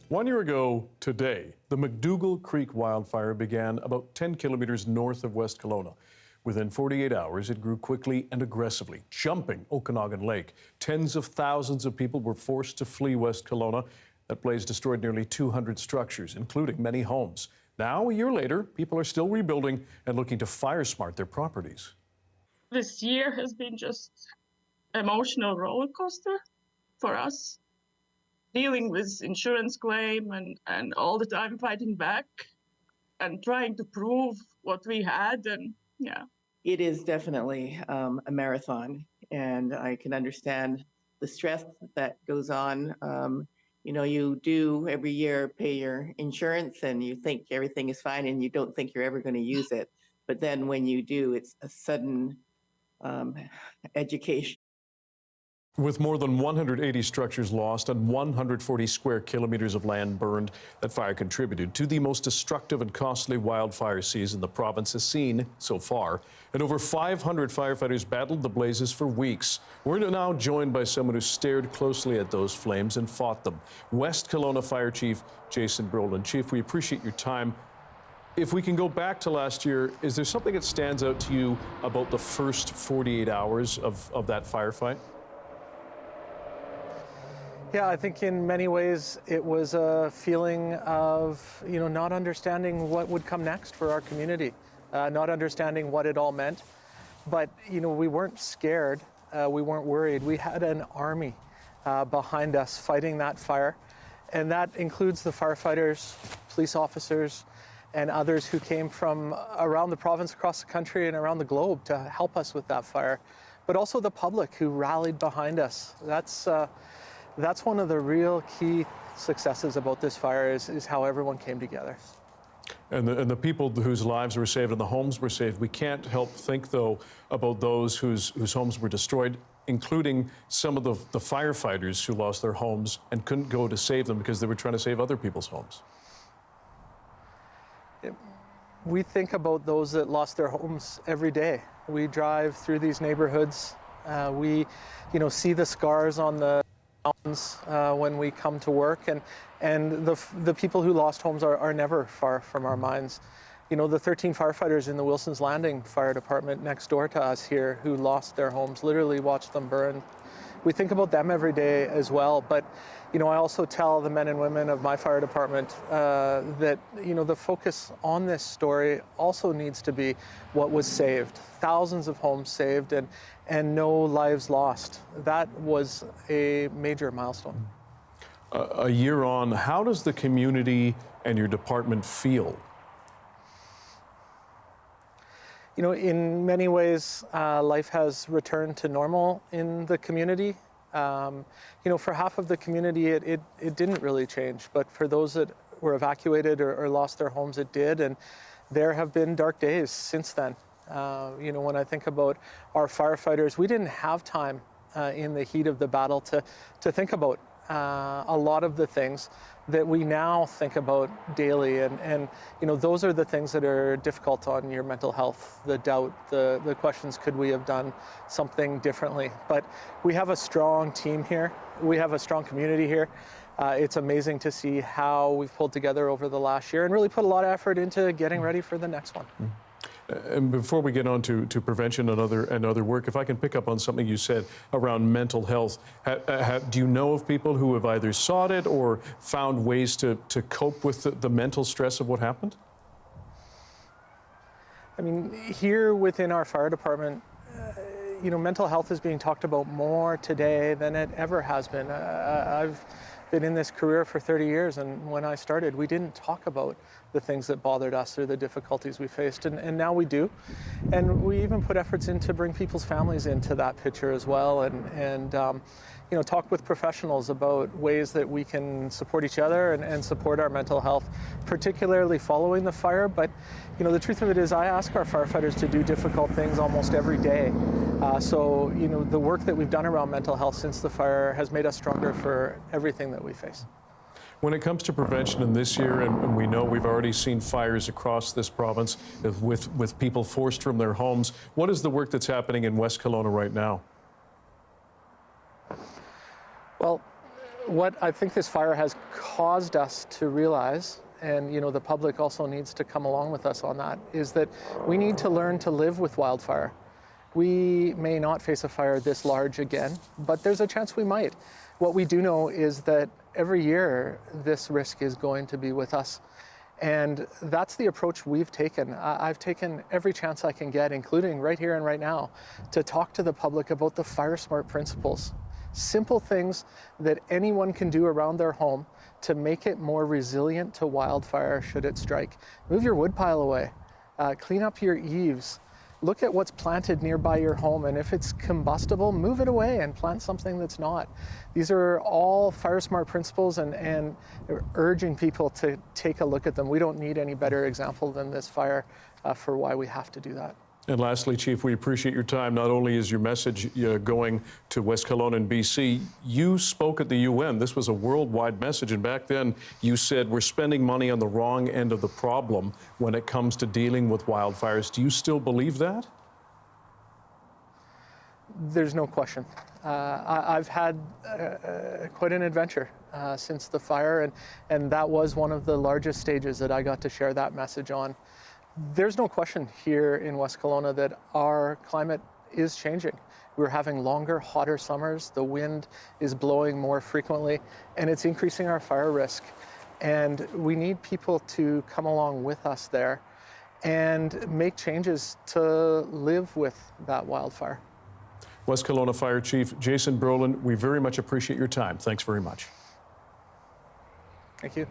1 year ago today, the McDougall Creek wildfire began about 10 kilometres north of West Kelowna. Within 48 hours, it grew quickly and aggressively, jumping Okanagan Lake. Tens of thousands of people were forced to flee West Kelowna. That blaze destroyed nearly 200 structures, including many homes. Now, a year later, people are still rebuilding and looking to fire-smart their properties. This year has been just emotional roller coaster for us, dealing with insurance claim and all the time fighting back and trying to prove what we had. And yeah. It is definitely a marathon, and I can understand the stress that goes on. You do every year pay your insurance and you think everything is fine and you don't think you're ever going to use it. But then when you do, it's a sudden education. With more than 180 structures lost and 140 square kilometres of land burned, that fire contributed to the most destructive and costly wildfire season the province has seen so far. And over 500 firefighters battled the blazes for weeks. We're now joined by someone who stared closely at those flames and fought them. West Kelowna Fire Chief Jason Brolund. Chief, we appreciate your time. If we can go back to last year, is there something that stands out to you about the first 48 hours of that firefight? Yeah, I think in many ways it was a feeling of, not understanding what would come next for our community, not understanding what it all meant. But, we weren't scared, we weren't worried. We had an army behind us fighting that fire, and that includes the firefighters, police officers, and others who came from around the province, across the country, and around the globe to help us with that fire, but also the public who rallied behind us. That's one of the real key successes about this fire is how everyone came together. And the people whose lives were saved and the homes were saved, we can't help think, though, about those whose homes were destroyed, including some of the firefighters who lost their homes and couldn't go to save them because they were trying to save other people's homes. We think about those that lost their homes every day. We drive through these neighborhoods. We, see the scars on the mountains when we come to work, and the people who lost homes are never far from our minds. The 13 firefighters in the Wilson's Landing Fire Department next door to us here who lost their homes, literally watched them burn. We think about them every day as well, but I also tell the men and women of my fire department that the focus on this story also needs to be what was saved. Thousands of homes saved and no lives lost. That was a major milestone. A year on, how does the community and your department feel? In many ways, life has returned to normal in the community. For half of the community, it didn't really change, but for those that were evacuated or lost their homes, it did, and there have been dark days since then. When I think about our firefighters, we didn't have time in the heat of the battle to think about a lot of the things that we now think about daily, and those are the things that are difficult on your mental health, the doubt, the questions, could we have done something differently? But we have a strong team here, we have a strong community here. It's amazing to see how we've pulled together over the last year and really put a lot of effort into getting ready for the next one. And before we get on to prevention and other work, if I can pick up on something you said around mental health, do you know of people who have either sought it or found ways to cope with the mental stress of what happened? I mean, here within our fire department, mental health is being talked about more today than it ever has been. I've been in this career for 30 years, and when I started, we didn't talk about the things that bothered us or the difficulties we faced, and now we do. And we even put efforts in to bring people's families into that picture as well, and talk with professionals about ways that we can support each other and support our mental health, particularly following the fire. But the truth of it is, I ask our firefighters to do difficult things almost every day. So the work that we've done around mental health since the fire has made us stronger for everything that we face. When it comes to prevention in this year, and we know we've already seen fires across this province with people forced from their homes, what is the work that's happening in West Kelowna right now? Well, what I think this fire has caused us to realize, and the public also needs to come along with us on that, is that we need to learn to live with wildfire. We may not face a fire this large again, but there's a chance we might. What we do know is that every year this risk is going to be with us. And that's the approach we've taken. I've taken every chance I can get, including right here and right now, to talk to the public about the Fire Smart principles. Simple things that anyone can do around their home to make it more resilient to wildfire should it strike. Move your woodpile away, clean up your eaves, look at what's planted nearby your home, and if it's combustible, move it away and plant something that's not. These are all Fire Smart principles, and urging people to take a look at them. We don't need any better example than this fire for why we have to do that. And lastly, Chief, we appreciate your time. Not only is your message going to West Kelowna and BC, you spoke at the UN. This was a worldwide message, and back then you said we're spending money on the wrong end of the problem when it comes to dealing with wildfires. Do you still believe that? There's no question. I've had quite an adventure since the fire, and that was one of the largest stages that I got to share that message on. There's no question here in West Kelowna that our climate is changing. We're having longer, hotter summers, the wind is blowing more frequently, and it's increasing our fire risk. And we need people to come along with us there and make changes to live with that wildfire. West Kelowna Fire Chief Jason Brolund, we very much appreciate your time. Thanks very much. Thank you.